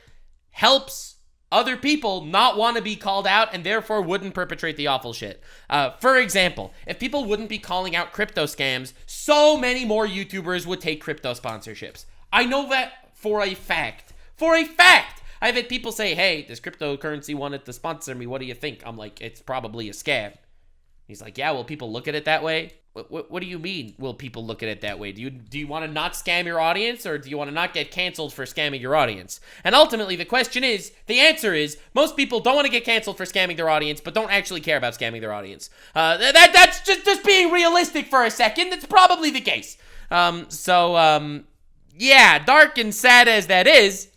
helps other people not want to be called out and therefore wouldn't perpetrate the awful shit. For example, if people wouldn't be calling out crypto scams, so many more YouTubers would take crypto sponsorships. I know that for a fact. I've had people say, hey, this cryptocurrency wanted to sponsor me. What do you think? I'm like, it's probably a scam. He's like, yeah, will people look at it that way? What do you mean, will people look at it that way? Do you want to not scam your audience, or do you want to not get canceled for scamming your audience? And ultimately, the answer is, most people don't want to get canceled for scamming their audience, but don't actually care about scamming their audience. That's just being realistic for a second. That's probably the case. Yeah, dark and sad as that is,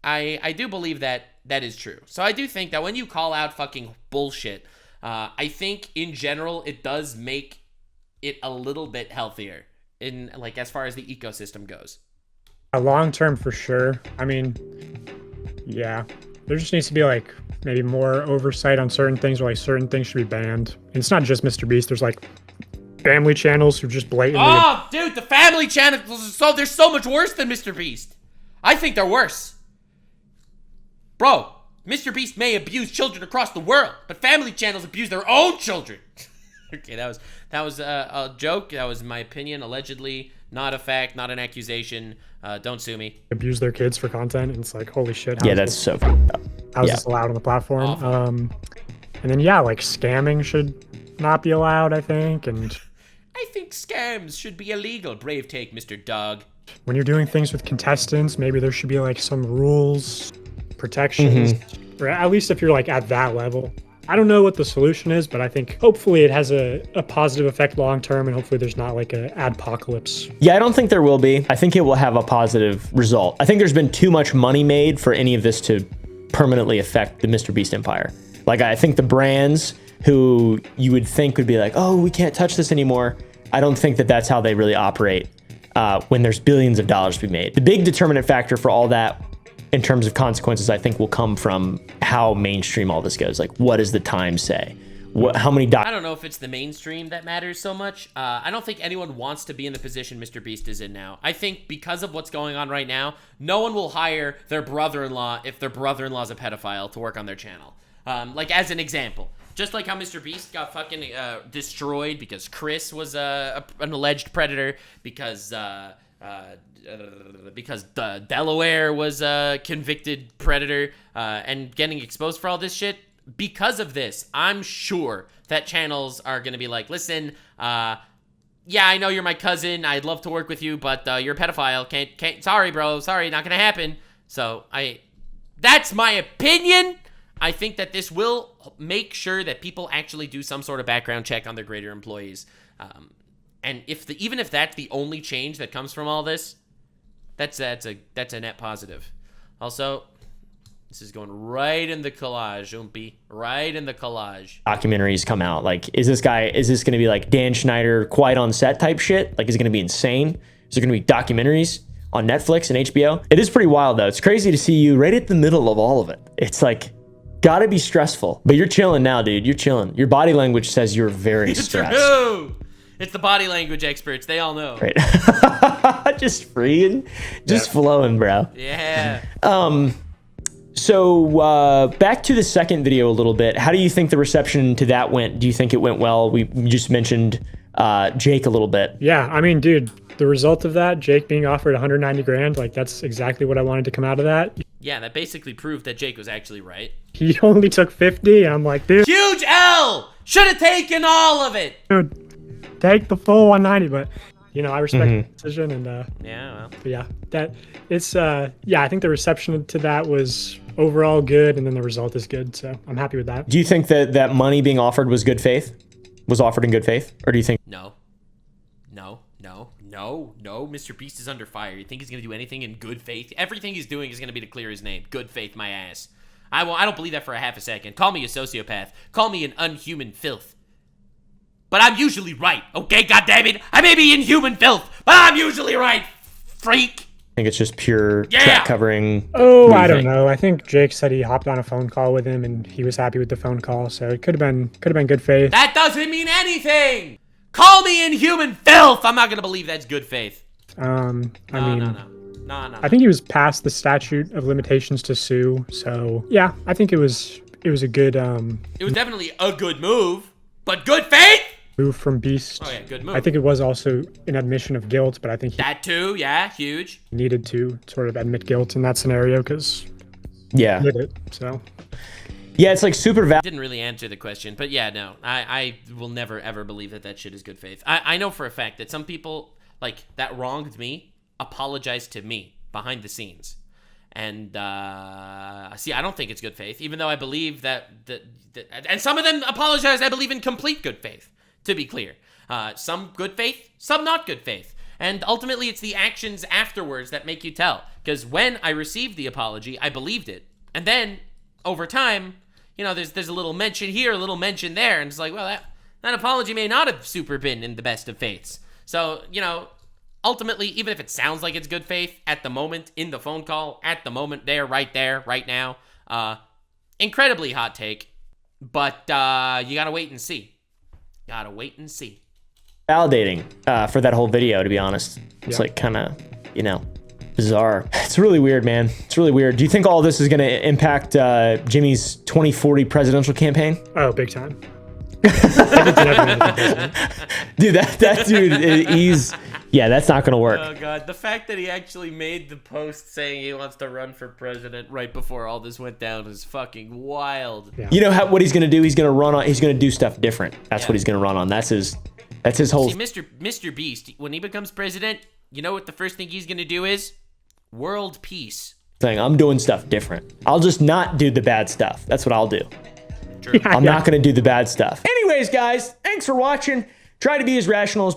I do believe that is true. So I do think that when you call out fucking bullshit, I think in general it does make it a little bit healthier in like as far as the ecosystem goes. Long term for sure. I mean, yeah, there just needs to be like maybe more oversight on certain things, or like certain things should be banned. And it's not just MrBeast. There's like family channels who just blatantly. Oh, dude, the family channels they're so much worse than MrBeast. I think they're worse. Bro, MrBeast may abuse children across the world, but family channels abuse their own children. Okay, that was a joke. That was my opinion, allegedly, not a fact, not an accusation. Don't sue me. Abuse their kids for content, and it's like, holy shit. Yeah, that's so fucked up. How is this allowed on the platform? And then yeah, like scamming should not be allowed, I think. And I think scams should be illegal. Brave take, Mr. Dog. when you're doing things with contestants, maybe there should be like some rules, protections, or at least if you're like at that level. I don't know what the solution is, but I think hopefully it has a positive effect long term, and hopefully there's not like a adpocalypse. Yeah, I don't think there will be. I think it will have a positive result. I think there's been too much money made for any of this to permanently affect the MrBeast empire. Like, I think the brands who you would think would be like, oh, we can't touch this anymore. I don't think that that's how they really operate when there's billions of dollars to be made. The big determinant factor for all that in terms of consequences, I think will come from how mainstream all this goes. Like, what does the Times say? How many I don't know if it's the mainstream that matters so much. I don't think anyone wants to be in the position MrBeast is in now. I think because of what's going on right now, no one will hire their brother-in-law if their brother-in-law is a pedophile to work on their channel. Like, as an example. Just like how MrBeast got fucking destroyed because Chris was an alleged predator, because Delaware was a convicted predator, and getting exposed for all this shit. Because of this, I'm sure that channels are going to be like, listen, yeah, I know you're my cousin. I'd love to work with you, but you're a pedophile. Can't, sorry, bro. Sorry, not going to happen. So that's my opinion. I think that this will make sure that people actually do some sort of background check on their greater employees. And even if that's the only change that comes from all this, that's a net positive. Also, this is going right in the collage, Oompy. Right in the collage. Documentaries come out. Like, is this going to be like Dan Schneider, quiet on set type shit? Like, is it going to be insane? Is there going to be documentaries on Netflix and HBO? It is pretty wild, though. It's crazy to see you right at the middle of all of it. It's like, gotta be stressful. But you're chilling now, dude. You're chilling. Your body language says you're very stressed. True. It's the body language experts. They all know. Right. Just free and just flowing, bro. Yeah. So back to the second video a little bit. How do you think the reception to that went? Do you think it went well? We just mentioned Jake a little bit. Yeah, I mean, dude, the result of that, Jake being offered 190 grand, like that's exactly what I wanted to come out of that. Yeah, that basically proved that Jake was actually right. He only took 50. I'm like, dude. Huge L! Should have taken all of it! Dude, take the full 190, but you know, I respect the decision, and yeah, well. yeah, that it's yeah, I think the reception to that was overall good, and then the result is good, so I'm happy with that. Do you think that that money being offered was good faith? Was offered in good faith? Or do you think No, MrBeast is under fire. You think he's gonna do anything in good faith? Everything he's doing is gonna be to clear his name. Good faith, my ass. I don't believe that for a half a second. Call me a sociopath. Call me an unhuman filth. But I'm usually right, okay, goddammit? I may be inhuman filth, but I'm usually right, freak. I think it's just pure track covering? Oh, I don't know. I think Jake said he hopped on a phone call with him and he was happy with the phone call, so it could have been good faith. That doesn't mean anything. Call me inhuman filth. I'm not gonna believe that's good faith. I mean, No. I think he was past the statute of limitations to sue, so yeah, I think it was a good It was definitely a good move, but good faith. move from Beast. Oh yeah, good move. I think it was also an admission of guilt, but I think he that too, yeah, huge. needed to sort of admit guilt in that scenario because Yeah. he did it. So Yeah, it's like super valid. Didn't really answer the question, but yeah, no, I will never ever believe that shit is good faith. I know for a fact that some people like that wronged me apologized to me behind the scenes, and see, I don't think it's good faith, even though I believe that and some of them apologized. I believe in complete good faith. To be clear, some good faith, some not good faith. And ultimately, it's the actions afterwards that make you tell. Because when I received the apology, I believed it. And then, over time, you know, there's a little mention here, a little mention there. And it's like, well, that apology may not have super been in the best of faiths. So, you know, ultimately, even if it sounds like it's good faith, at the moment, in the phone call, at the moment, there, right now, incredibly hot take. But you gotta wait and see. Gotta wait and see. validating for that whole video, to be honest. It's like kind of, you know, bizarre. It's really weird, man. It's really weird. Do you think all this is going to impact Jimmy's 2040 presidential campaign? Oh, big time. Dude, that dude, he's... Yeah, that's not going to work. Oh, God. The fact that he actually made the post saying he wants to run for president right before all this went down is fucking wild. Yeah. You know what he's going to do? He's going to run on... He's going to do stuff different. That's what he's going to run on. That's his whole... See, Mr. Beast, when he becomes president, you know what the first thing he's going to do is? World peace. Saying, I'm doing stuff different. I'll just not do the bad stuff. That's what I'll do. True. I'm not going to do the bad stuff. Anyways, guys, thanks for watching. Try to be as rational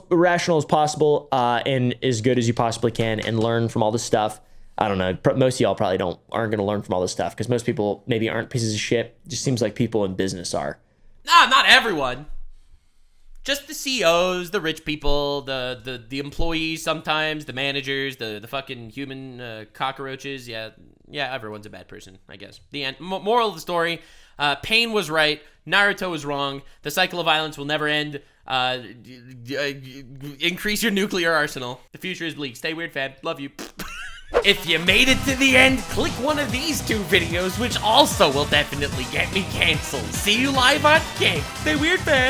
as possible and as good as you possibly can and learn from all this stuff. I don't know. Most of y'all probably aren't going to learn from all this stuff because most people maybe aren't pieces of shit. It just seems like people in business are. Nah, not everyone. Just the CEOs, the rich people, the employees sometimes, the managers, the fucking human cockroaches. Yeah, everyone's a bad person, I guess. The end. Moral of the story, Pain was right. Naruto was wrong. The cycle of violence will never end. Increase your nuclear arsenal. The future is bleak. Stay weird, fam. Love you. If you made it to the end, click one of these 2 videos, which also will definitely get me canceled. See you live on King. Stay weird, fam.